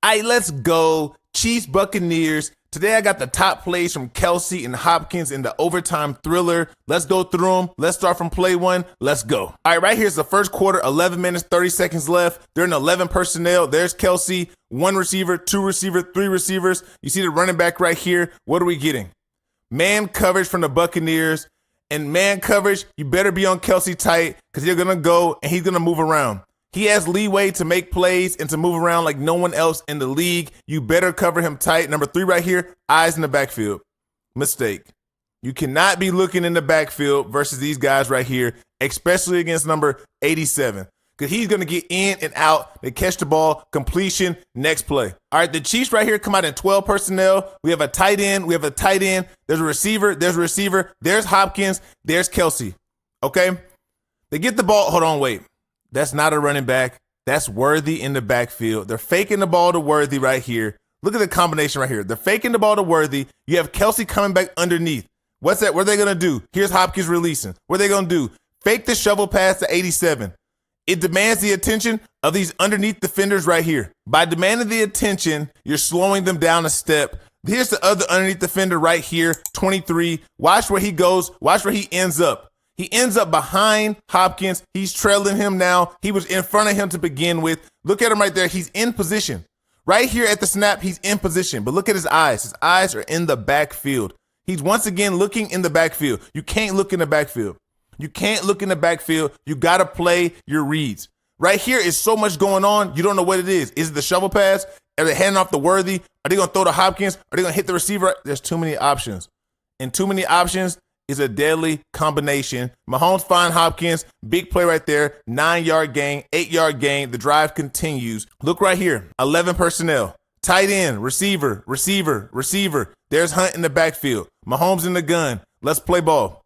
All right, let's go. Chiefs, Buccaneers. Today I got the top plays from Kelce and Hopkins in the overtime thriller. Let's go through them. Let's start from play one. Let's go. All right, right here's the first quarter, 11 minutes, 30 seconds left. They're in 11 personnel. There's Kelce, one receiver, two receiver, three receivers. You see the running back right here. What are we getting? Man coverage from the Buccaneers. And man coverage, you better be on Kelce tight because they're going to go and he's going to move around. He has leeway to make plays and to move around like no one else in the league. You better cover him tight. Number 3 right here, eyes in the backfield. Mistake. You cannot be looking in the backfield versus these guys right here, especially against number 87, because he's going to get in and out. They catch the ball, completion, next play. All right, the Chiefs right here come out in 12 personnel. We have a tight end. There's a receiver. There's Hopkins. There's Kelce. Okay? They get the ball. Hold on, wait. That's not a running back. That's Worthy in the backfield. They're faking the ball to Worthy right here. Look at the combination right here. They're faking the ball to Worthy. You have Kelce coming back underneath. What's that? What are they going to do? Here's Hopkins releasing. What are they going to do? Fake the shovel pass to 87. It demands the attention of these underneath defenders right here. By demanding the attention, you're slowing them down a step. Here's the other underneath defender right here, 23. Watch where he goes. Watch where he ends up. He ends up behind Hopkins. He's trailing him now. He was in front of him to begin with. Look at him right there. He's in position. Right here at the snap, he's in position. But look at his eyes. His eyes are in the backfield. He's once again looking in the backfield. You can't look in the backfield. You can't look in the backfield. You got to play your reads. Right here is so much going on. You don't know what it is. Is it the shovel pass? Are they handing off the Worthy? Are they going to throw to Hopkins? Are they going to hit the receiver? There's too many options. And too many options is a deadly combination. Mahomes find Hopkins. Big play right there. 9-yard gain, 8-yard gain. The drive continues. Look right here. 11 personnel. Tight end, receiver. There's Hunt in the backfield. Mahomes in the gun. Let's play ball.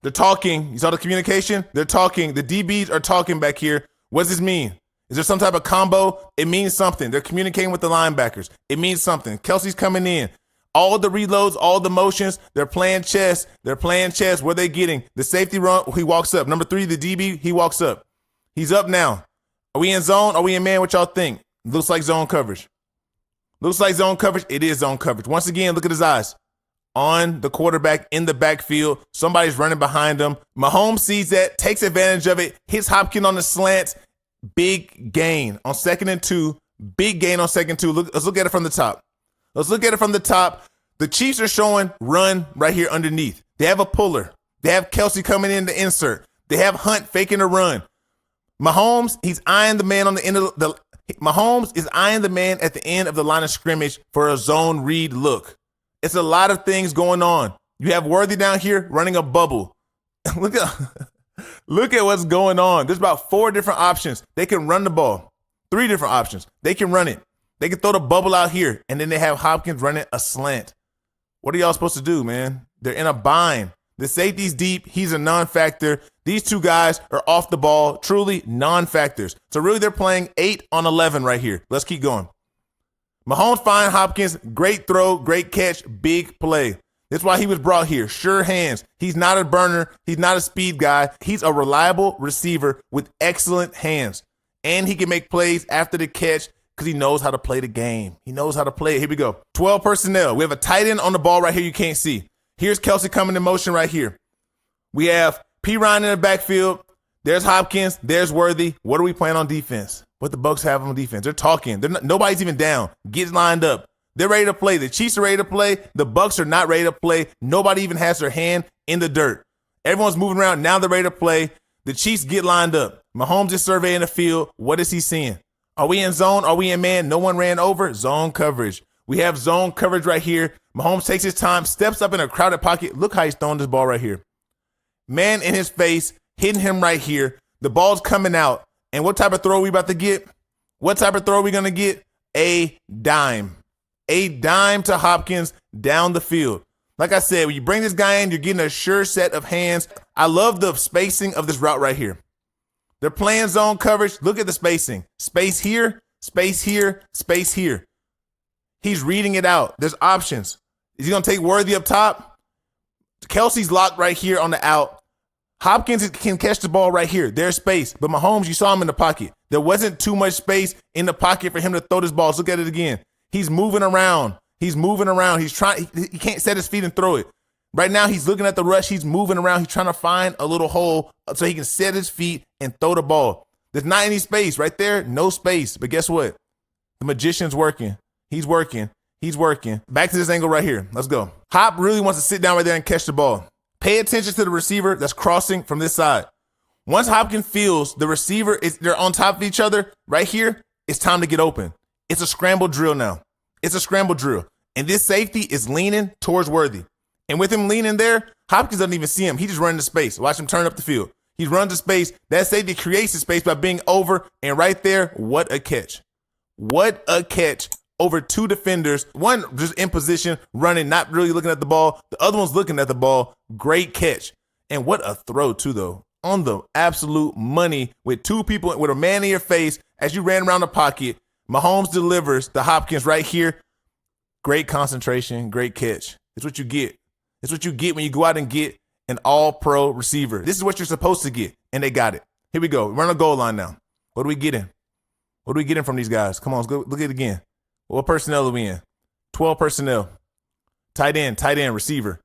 They're talking. You saw the communication? They're talking. The DBs are talking back here. What does this mean? Is there some type of combo? It means something. They're communicating with the linebackers. It means something. Kelce's coming in. All the reloads, all the motions, they're playing chess. What are they getting? The safety run, he walks up. Number 3, the DB, he walks up. He's up now. Are we in zone? Are we in man? What y'all think? Looks like zone coverage. It is zone coverage. Once again, look at his eyes. On the quarterback in the backfield. Somebody's running behind him. Mahomes sees that, takes advantage of it, hits Hopkins on the slants. Big gain on 2nd and 2. Big gain on 2nd and 2. Let's look at it from the top. The Chiefs are showing run right here underneath. They have a puller. They have Kelce coming in to insert. They have Hunt faking a run. Mahomes, he's eyeing the man on the end of Mahomes is eyeing the man at the end of the line of scrimmage for a zone read look. It's a lot of things going on. You have Worthy down here running a bubble. Look at what's going on. There's about 4 different options. They can run the ball. 3 different options. They can run it. They can throw the bubble out here, and then they have Hopkins running a slant. What are y'all supposed to do, man? They're in a bind. The safety's deep. He's a non-factor. These 2 guys are off the ball, truly non-factors. So really they're playing 8 on 11 right here. Let's keep going. Mahomes find Hopkins. Great throw, great catch, big play. That's why he was brought here. Sure hands. He's not a burner. He's not a speed guy. He's a reliable receiver with excellent hands. And he can make plays after the catch, because he knows how to play the game. He knows how to play it. Here we go. 12 personnel. We have a tight end on the ball right here you can't see. Here's Kelce coming in motion right here. We have P. Ryan in the backfield. There's Hopkins. There's Worthy. What are we playing on defense? What the Bucs have on defense? They're talking. Nobody's even down. Get lined up. They're ready to play. The Chiefs are ready to play. The Bucs are not ready to play. Nobody even has their hand in the dirt. Everyone's moving around. Now they're ready to play. The Chiefs get lined up. Mahomes is surveying the field. What is he seeing? Are we in zone? Are we in man? No one ran over. Zone coverage. We have zone coverage right here. Mahomes takes his time, steps up in a crowded pocket. Look how he's throwing this ball right here. Man in his face, hitting him right here. The ball's coming out. And what type of throw are we about to get? What type of throw are we going to get? A dime. A dime to Hopkins down the field. Like I said, when you bring this guy in, you're getting a sure set of hands. I love the spacing of this route right here. They're playing zone coverage. Look at the spacing. Space here, space here, space here. He's reading it out. There's options. Is he going to take Worthy up top? Kelce's locked right here on the out. Hopkins can catch the ball right here. There's space. But Mahomes, you saw him in the pocket. There wasn't too much space in the pocket for him to throw this ball. Let's look at it again. He's moving around. He's moving around. He can't set his feet and throw it. Right now, he's looking at the rush. He's moving around. He's trying to find a little hole so he can set his feet and throw the ball. There's not any space right there. No space. But guess what? The magician's working. He's working. He's working. Back to this angle right here. Let's go. Hop really wants to sit down right there and catch the ball. Pay attention to the receiver that's crossing from this side. Once Hopkins feels the receiver they're on top of each other right here, it's time to get open. It's a scramble drill now. It's a scramble drill. And this safety is leaning towards Worthy. And with him leaning there, Hopkins doesn't even see him. He just runs to space. Watch him turn up the field. He runs to space. That safety creates the space by being over. And right there, what a catch. What a catch over two defenders. One just in position, running, not really looking at the ball. The other one's looking at the ball. Great catch. And what a throw, too, though. On the absolute money with two people, with a man in your face as you ran around the pocket. Mahomes delivers the Hopkins right here. Great concentration, great catch. It's what you get. It's what you get when you go out and get an all-pro receiver. This is what you're supposed to get, and they got it. Here we go. We're on the goal line now. What are we getting? What are we getting from these guys? Come on, let's go look at it again. What personnel are we in? 12 personnel. Tight end, receiver,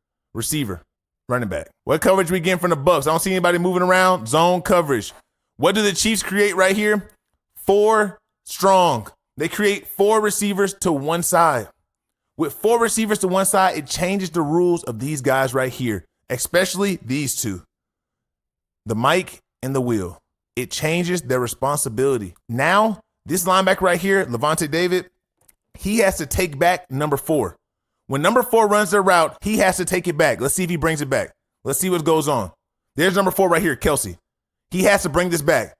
running back. What coverage we getting from the Bucs? I don't see anybody moving around. Zone coverage. What do the Chiefs create right here? 4 strong. They create 4 receivers to one side. With 4 receivers to one side, it changes the rules of these guys right here, especially these two, the Mike and the Will. It changes their responsibility. Now, this linebacker right here, Levante David, he has to take back number 4. When number 4 runs their route, he has to take it back. Let's see if he brings it back. Let's see what goes on. There's number 4 right here, Kelce. He has to bring this back.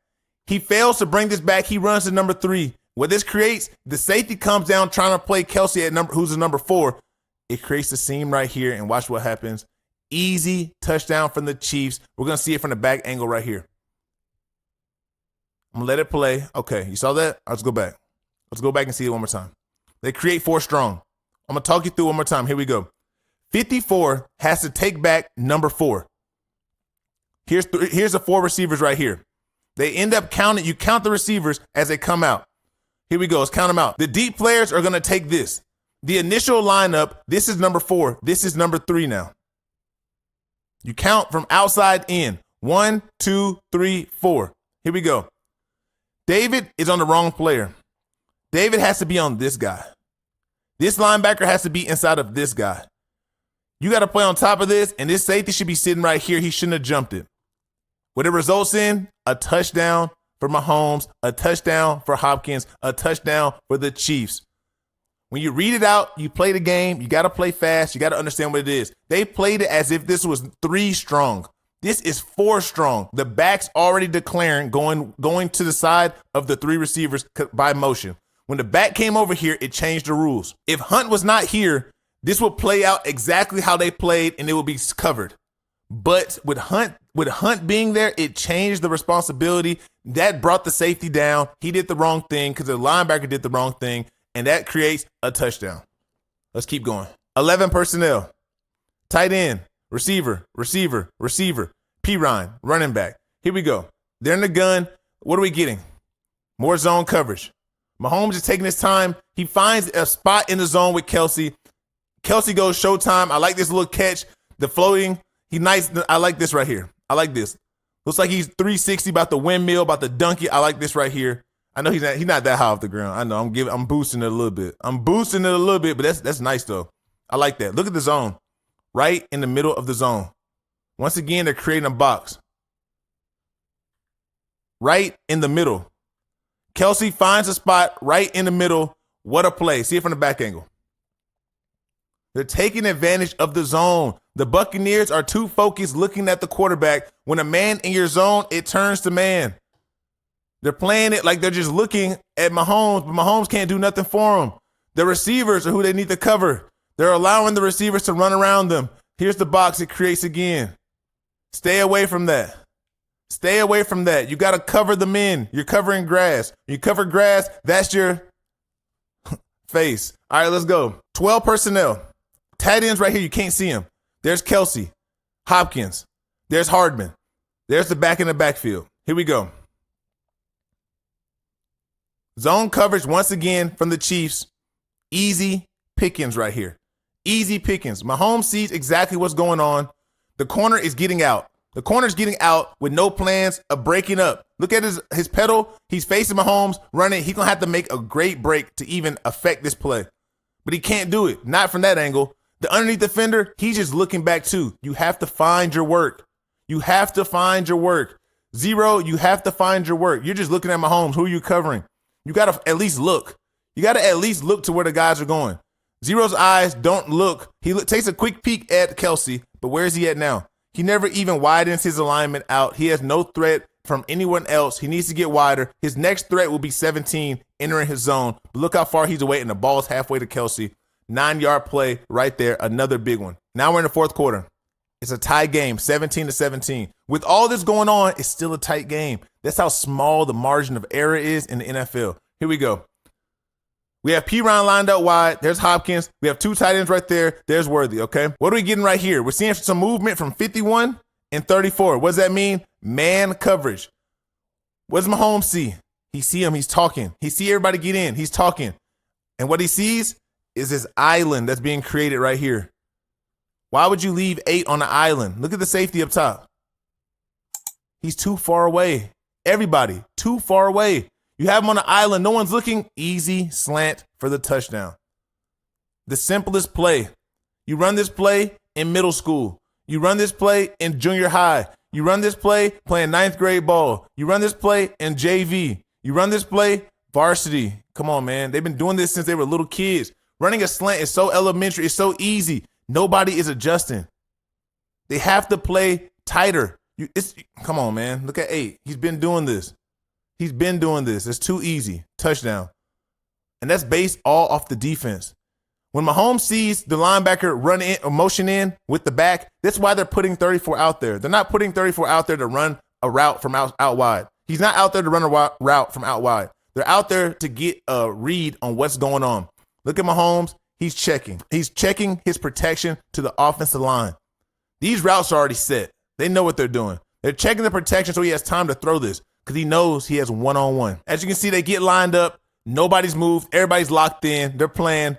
He fails to bring this back. He runs to number 3. What this creates, the safety comes down trying to play Kelce at who's the number 4. It creates the seam right here, and watch what happens. Easy touchdown from the Chiefs. We're going to see it from the back angle right here. I'm going to let it play. Okay, you saw that? Let's go back. Let's go back and see it one more time. They create 4 strong. I'm going to talk you through one more time. Here we go. 54 has to take back number 4. Here's the 4 receivers right here. They end up counting. You count the receivers as they come out. Here we go. Let's count them out. The deep players are going to take this. The initial lineup, this is number 4. This is number 3 now. You count from outside in. 1, 2, 3, 4. Here we go. David is on the wrong player. David has to be on this guy. This linebacker has to be inside of this guy. You got to play on top of this, and this safety should be sitting right here. He shouldn't have jumped it. What it results in? A touchdown for Mahomes, a touchdown for Hopkins, a touchdown for the Chiefs. When you read it out, you play the game, you got to play fast, you got to understand what it is. They played it as if this was 3 strong. This is 4 strong. The back's already declaring going to the side of the 3 receivers by motion. When the back came over here, it changed the rules. If Hunt was not here, this would play out exactly how they played, and it would be covered. But with Hunt being there, it changed the responsibility. That brought the safety down. He did the wrong thing because the linebacker did the wrong thing, and that creates a touchdown. Let's keep going. 11 personnel. Tight end, receiver, P-Ryan, running back. Here we go. They're in the gun. What are we getting? More zone coverage. Mahomes is taking his time. He finds a spot in the zone with Kelce. Kelce goes showtime. I like this little catch. The floating. He's nice. I like this right here. I like this. Looks like he's 360 about the windmill, about the donkey. I like this right here. I know he's not that high off the ground. I know I'm boosting it a little bit. But that's nice though. I like that. Look at the zone. Right in the middle of the zone. Once again, they're creating a box. Right in the middle. Kelce finds a spot right in the middle. What a play. See it from the back angle. They're taking advantage of the zone. The Buccaneers are too focused looking at the quarterback. When a man in your zone, it turns to man. They're playing it like they're just looking at Mahomes, but Mahomes can't do nothing for them. The receivers are who they need to cover. They're allowing the receivers to run around them. Here's the box it creates again. Stay away from that. Stay away from that. You got to cover the men. You're covering grass. You cover grass, that's your face. All right, let's go. 12 personnel. Tight ends right here, you can't see him. There's Kelce, Hopkins. There's Hardman. There's the back in the backfield. Here we go. Zone coverage once again from the Chiefs. Easy pickings right here. Easy pickings. Mahomes sees exactly what's going on. The corner is getting out. The corner's getting out with no plans of breaking up. Look at his pedal. He's facing Mahomes, running. He's going to have to make a great break to even affect this play. But he can't do it. Not from that angle. The underneath defender, he's just looking back too. You have to find your work. You have to find your work. Zero, you have to find your work. You're just looking at Mahomes. Who are you covering? You got to at least look. You got to at least look to where the guys are going. Zero's eyes don't look. He takes a quick peek at Kelce, but where is he at now? He never even widens his alignment out. He has no threat from anyone else. He needs to get wider. His next threat will be 17 entering his zone. But look how far he's away, and the ball's halfway to Kelce. 9-yard play right there, another big one. Now we're in the fourth quarter. It's a tie game, 17-17. With all this going on, it's still a tight game. That's how small the margin of error is in the NFL. Here we go. We have P-Ryan lined up wide. There's Hopkins. We have two tight ends right there. There's Worthy, okay? What are we getting right here? We're seeing some movement from 51 and 34. What does that mean? Man coverage. What does Mahomes see? He see him. He's talking. He see everybody get in. He's talking. And what he sees is this island that's being created right here. Why would you leave 8 on the island? Look at the safety up top. He's too far away. Everybody, too far away. You have him on the island. No one's looking. Easy slant for the touchdown. The simplest play. You run this play in middle school. You run this play in junior high. You run this play playing 9th grade ball. You run this play in JV. You run this play varsity. Come on, man. They've been doing this since they were little kids. Running a slant is so elementary. It's so easy. Nobody is adjusting. They have to play tighter. Come on, man. Look at 8. He's been doing this. He's been doing this. It's too easy. Touchdown. And that's based all off the defense. When Mahomes sees the linebacker run in or motion in with the back, that's why they're putting 34 out there. They're not putting 34 out there to run a route from out wide. He's not out there to run a route from out wide. They're out there to get a read on what's going on. Look at Mahomes. He's checking. He's checking his protection to the offensive line. These routes are already set. They know what they're doing. They're checking the protection so he has time to throw this because he knows he has one-on-one. As you can see, they get lined up. Nobody's moved. Everybody's locked in. They're playing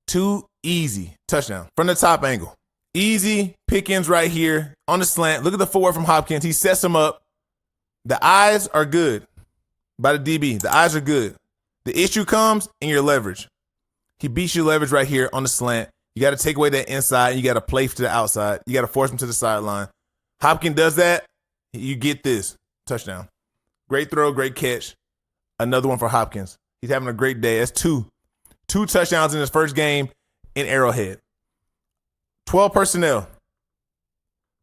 too easy. Touchdown from the top angle. Easy pickings right here on the slant. Look at the footwork from Hopkins. He sets him up. The eyes are good by the DB. The eyes are good. The issue comes in your leverage. He beats your leverage right here on the slant. You got to take away that inside. You got to play to the outside. You got to force him to the sideline. Hopkins does that. You get this. Touchdown. Great throw, great catch. Another one for Hopkins. He's having a great day. That's two. 2 touchdowns in his first game in Arrowhead. 12 personnel.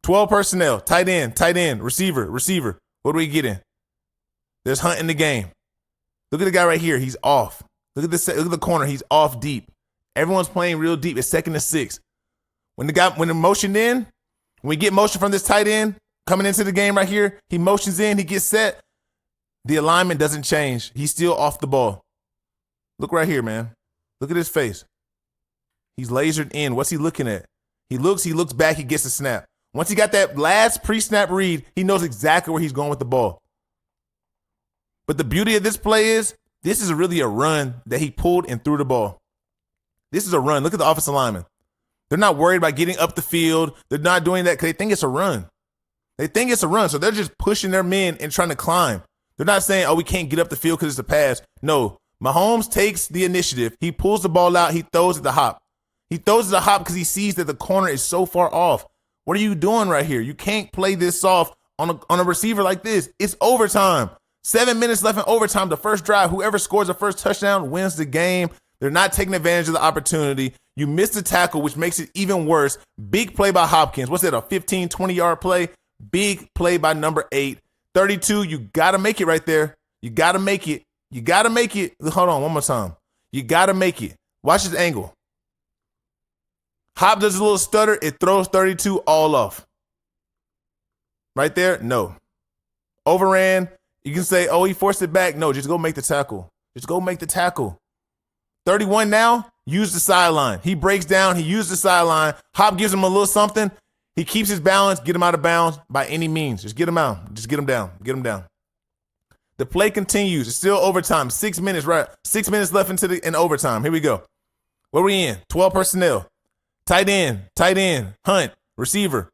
12 personnel. Tight end, receiver. What are we getting? There's Hunt in the game. Look at the guy right here. He's off. Look at the corner. He's off deep. Everyone's playing real deep. It's 2nd and 6. When the motion in, when we get motion from this tight end coming into the game right here, he motions in, he gets set. The alignment doesn't change. He's still off the ball. Look right here, man. Look at his face. He's lasered in. What's he looking at? He looks back, he gets a snap. Once he got that last pre-snap read, he knows exactly where he's going with the ball. But the beauty of this play is, this is really a run that he pulled and threw the ball. This is a run. Look at the offensive lineman. They're not worried about getting up the field. They're not doing that because they think it's a run. They think it's a run, so they're just pushing their men and trying to climb. They're not saying, oh, we can't get up the field because it's a pass. No, Mahomes takes the initiative. He pulls the ball out. He throws at the hop. He throws at the hop because he sees that the corner is so far off. What are you doing right here? You can't play this soft on a receiver like this. It's overtime. 7 minutes left in overtime. The first drive, whoever scores the first touchdown wins the game. They're not taking advantage of the opportunity. You missed the tackle, which makes it even worse. Big play by Hopkins. What's it, a 15, 20-yard play? Big play by number 8. 32, you got to make it right there. You got to make it. You got to make it. Hold on, one more time. You got to make it. Watch his angle. Hop does a little stutter. It throws 32 all off. Right there? No. Overran. You can say, oh, he forced it back. No, just go make the tackle. Just go make the tackle. 31 now, use the sideline. He breaks down. He used the sideline. Hop gives him a little something. He keeps his balance. Get him out of bounds by any means. Just get him out. Just get him down. Get him down. The play continues. It's still overtime. 6 minutes, right? 6 minutes left in overtime. Here we go. What are we in? 12 personnel. Tight end, Hunt, receiver.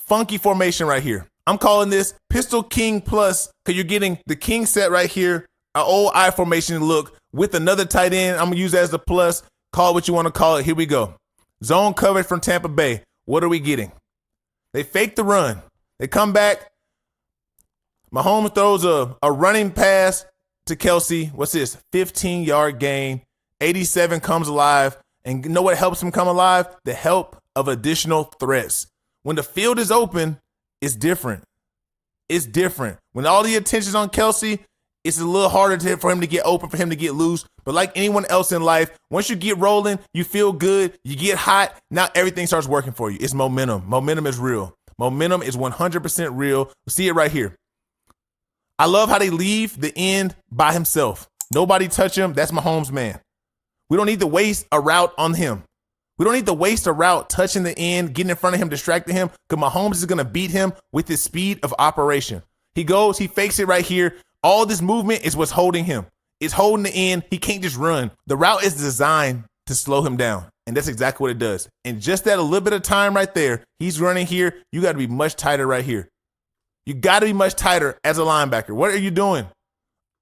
Funky formation right here. I'm calling this Pistol King Plus because you're getting the King set right here, an old I formation look with another tight end. I'm going to use that as the plus. Call it what you want to call it. Here we go. Zone coverage from Tampa Bay. What are we getting? They fake the run. They come back. Mahomes throws a running pass to Kelce. What's this? 15-yard gain. 87 comes alive. And you know what helps him come alive? The help of additional threats. When the field is open, it's different. It's different. When all the attention's on Kelce, it's a little harder for him to get open, for him to get loose. But like anyone else in life, once you get rolling, you feel good, you get hot, now everything starts working for you. It's momentum. Momentum is real. Momentum is 100% real. See it right here. I love how they leave the end by himself. Nobody touch him. That's Mahomes' man. We don't need to waste a route on him. We don't need to waste a route touching the end, getting in front of him, distracting him, because Mahomes is going to beat him with his speed of operation. He goes, he fakes it right here. All this movement is what's holding him. It's holding the end. He can't just run. The route is designed to slow him down, and that's exactly what it does. And just that a little bit of time right there, he's running here. You got to be much tighter right here. You got to be much tighter as a linebacker. What are you doing?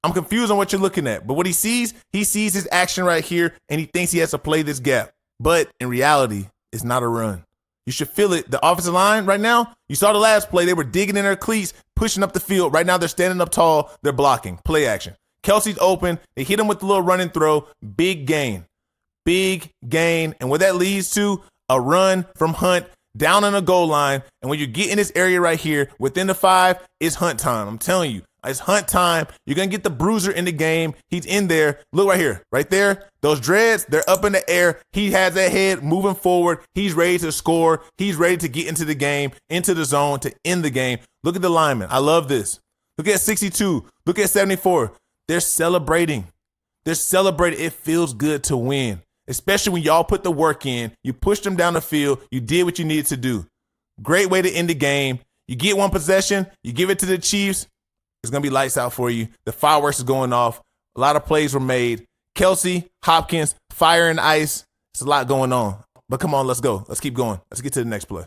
I'm confused on what you're looking at. But what he sees his action right here, and he thinks he has to play this gap. But in reality, it's not a run. You should feel it. The offensive line right now, you saw the last play. They were digging in their cleats, pushing up the field. Right now, they're standing up tall. They're blocking. Play action. Kelce's open. They hit him with the little run and throw. Big gain. Big gain. And what that leads to, a run from Hunt down on the goal line. And when you get in this area right here, within the 5, it's Hunt time. I'm telling you, it's Hunt time. You're going to get the bruiser in the game. He's in there. Look right here, right there. Those dreads, they're up in the air. He has that head moving forward. He's ready to score. He's ready to get into the game, into the zone, to end the game. Look at the linemen. I love this. Look at 62. Look at 74. They're celebrating. They're celebrating. It feels good to win. Especially when y'all put the work in, you pushed them down the field, you did what you needed to do. Great way to end the game. You get one possession, you give it to the Chiefs, it's going to be lights out for you. The fireworks is going off. A lot of plays were made. Kelce, Hopkins, fire and ice. It's a lot going on. But come on, let's go. Let's keep going. Let's get to the next play.